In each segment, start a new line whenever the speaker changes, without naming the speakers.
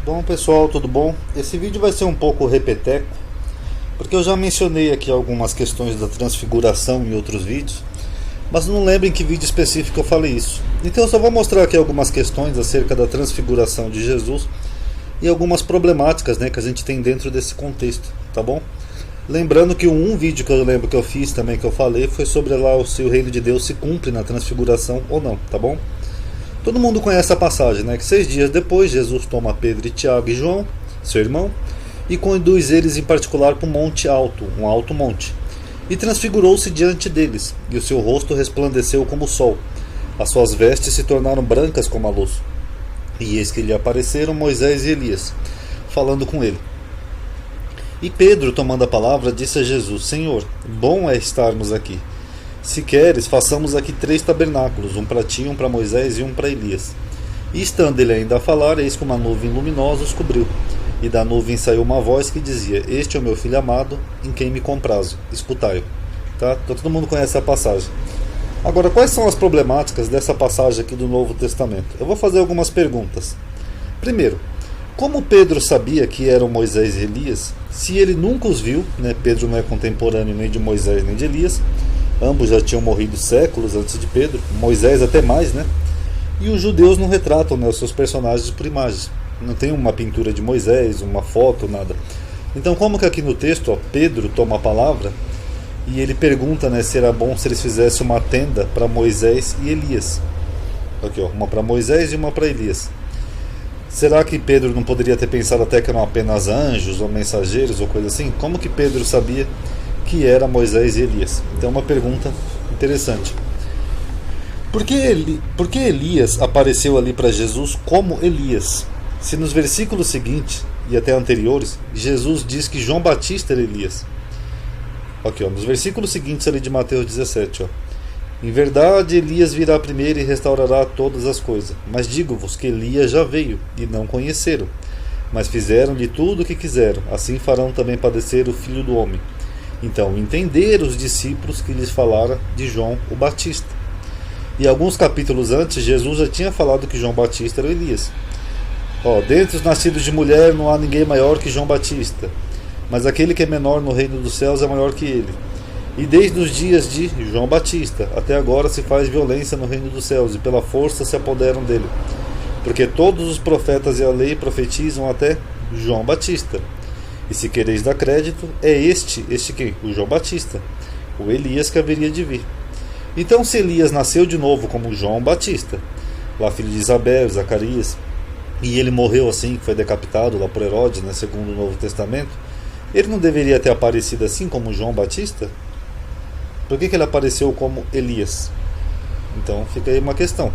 Bom pessoal, tudo bom? Esse vídeo vai ser um pouco repeteco, porque eu já mencionei aqui algumas questões da transfiguração em outros vídeos, mas não lembro em que vídeo específico eu falei isso. Então eu só vou mostrar aqui algumas questões acerca da transfiguração de Jesus e algumas problemáticas, que a gente tem dentro desse contexto, tá bom? Lembrando que um vídeo que eu lembro que eu fiz também, que eu falei, foi sobre lá se o reino de Deus se cumpre na transfiguração ou não, tá bom? Todo mundo conhece a passagem, que 6 dias depois Jesus toma Pedro, Tiago e João, seu irmão, e conduz eles em particular para um monte alto, um alto monte. E transfigurou-se diante deles, e o seu rosto resplandeceu como o sol. As suas vestes se tornaram brancas como a luz. E eis que lhe apareceram Moisés e Elias, falando com ele. E Pedro, tomando a palavra, disse a Jesus: Senhor, bom é estarmos aqui. Se queres, façamos aqui 3 tabernáculos, um para ti, um para Moisés e um para Elias. E estando ele ainda a falar, eis que uma nuvem luminosa os cobriu. E da nuvem saiu uma voz que dizia: Este é o meu filho amado, em quem me comprazo, escutai-o. Tá? Então, todo mundo conhece a passagem. Agora, quais são as problemáticas dessa passagem aqui do Novo Testamento? Eu vou fazer algumas perguntas. Primeiro, como Pedro sabia que eram Moisés e Elias, se ele nunca os viu, Pedro não é contemporâneo nem de Moisés nem de Elias, ambos já tinham morrido séculos antes de Pedro, Moisés até mais, e os judeus não retratam os seus personagens por imagens, não tem uma pintura de Moisés, uma foto, nada. Então como que aqui no texto, Pedro toma a palavra e ele pergunta se era bom se eles fizessem uma tenda para Moisés e Elias. Aqui, uma para Moisés e uma para Elias. Será que Pedro não poderia ter pensado até que eram apenas anjos ou mensageiros ou coisa assim? Como que Pedro sabia que era Moisés e Elias? Então é uma pergunta interessante. Por que Elias apareceu ali para Jesus como Elias? Se nos versículos seguintes e até anteriores, Jesus diz que João Batista era Elias. Aqui, nos versículos seguintes ali de Mateus 17, Em verdade, Elias virá primeiro e restaurará todas as coisas. Mas digo-vos que Elias já veio, e não conheceram. Mas fizeram-lhe tudo o que quiseram. Assim farão também padecer o Filho do Homem. Então, entenderam os discípulos que lhes falara de João o Batista. E alguns capítulos antes, Jesus já tinha falado que João Batista era Elias. Dentre os nascidos de mulher não há ninguém maior que João Batista. Mas aquele que é menor no reino dos céus é maior que ele. E desde os dias de João Batista até agora se faz violência no reino dos céus, e pela força se apoderam dele. Porque todos os profetas e a lei profetizam até João Batista. E se quereis dar crédito, é este quem? O João Batista, o Elias que haveria de vir. Então, se Elias nasceu de novo como João Batista, lá filho de Isabel, Zacarias, e ele morreu assim, foi decapitado lá por Herodes, segundo o Novo Testamento, ele não deveria ter aparecido assim como João Batista? Por que ele apareceu como Elias? Então fica aí uma questão.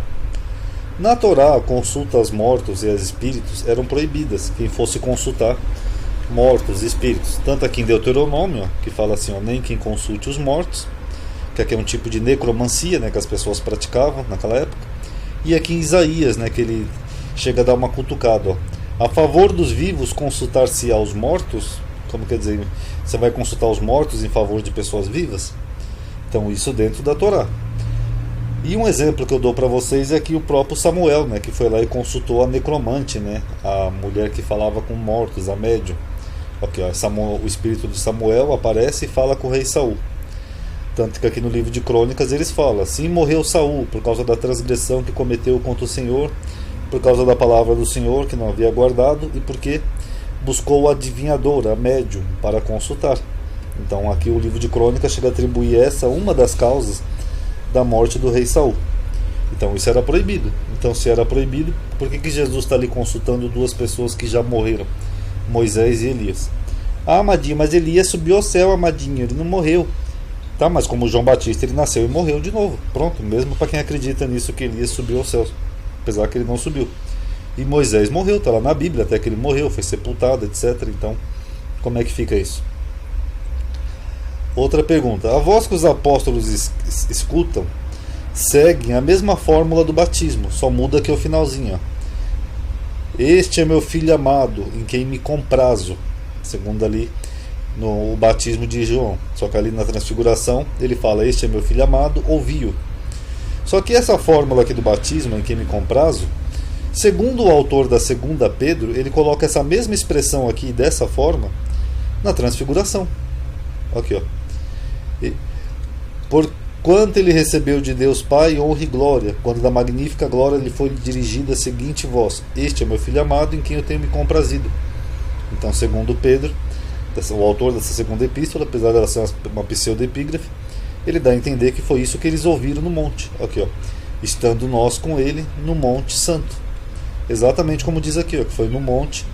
Na Torá, a consulta aos mortos e aos espíritos eram proibidas, quem fosse consultar mortos e espíritos. Tanto aqui em Deuteronômio, que fala assim, nem quem consulte os mortos, que aqui é um tipo de necromancia, que as pessoas praticavam naquela época. E aqui em Isaías, que ele chega a dar uma cutucada, a favor dos vivos consultar-se aos mortos. Como quer dizer, você vai consultar os mortos em favor de pessoas vivas? Então isso dentro da Torá. E um exemplo que eu dou para vocês é aqui o próprio Samuel, que foi lá e consultou a necromante, a mulher que falava com mortos, a médium. Aqui, o espírito de Samuel aparece e fala com o rei Saul. Tanto que aqui no livro de Crônicas eles falam: assim morreu Saul por causa da transgressão que cometeu contra o Senhor, por causa da palavra do Senhor que não havia guardado, e porque buscou o adivinhador, a médium, para consultar. Então aqui o livro de Crônicas chega a atribuir essa uma das causas da morte do rei Saul. Então isso era proibido. Então se era proibido, por que Jesus está ali consultando 2 pessoas que já morreram? Moisés e Elias. Amadinho, mas Elias subiu ao céu, Amadinho, ele não morreu. Tá, mas como João Batista ele nasceu e morreu de novo. Pronto, mesmo para quem acredita nisso que Elias subiu ao céu. Apesar que ele não subiu. E Moisés morreu, está lá na Bíblia, até que ele morreu, foi sepultado, etc. Então, como é que fica isso? Outra pergunta. A voz que os apóstolos escutam seguem a mesma fórmula do batismo, só muda aqui o finalzinho. Este é meu filho amado, em quem me comprazo. Segundo ali no batismo de João. Só que ali na transfiguração ele fala: este é meu filho amado, ouvi-o. Só que essa fórmula aqui do batismo, em quem me comprazo, Segundo o autor da segunda Pedro, ele coloca essa mesma expressão aqui dessa forma na transfiguração. Aqui, ó. Porquanto ele recebeu de Deus Pai honra e glória, quando da magnífica glória lhe foi dirigida a seguinte voz: este é meu filho amado, em quem eu tenho me comprazido. Então, segundo Pedro, o autor dessa segunda epístola, apesar dela ser uma pseudo-epígrafe, ele dá a entender que foi isso que eles ouviram no monte. Aqui, ó. Estando nós com ele no Monte Santo. Exatamente como diz aqui, ó, que foi no monte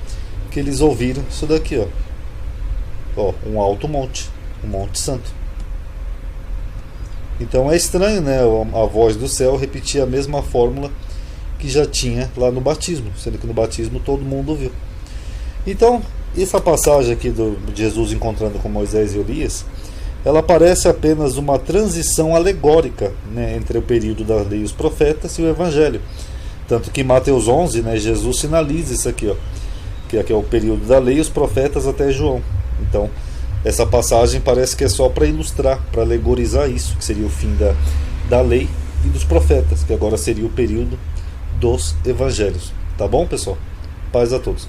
que eles ouviram isso daqui, ó, um alto monte, um Monte Santo. Então é estranho, né, a voz do céu repetir a mesma fórmula que já tinha lá no batismo, sendo que no batismo todo mundo ouviu. Então, essa passagem aqui de Jesus encontrando com Moisés e Elias, ela parece apenas uma transição alegórica, né, entre o período da lei e os profetas e o Evangelho. Tanto que em Mateus 11, né, Jesus sinaliza isso aqui, ó, que aqui é o período da lei e os profetas até João. Então, essa passagem parece que é só para ilustrar, para alegorizar isso, que seria o fim da lei e dos profetas, que agora seria o período dos evangelhos. Tá bom, pessoal? Paz a todos.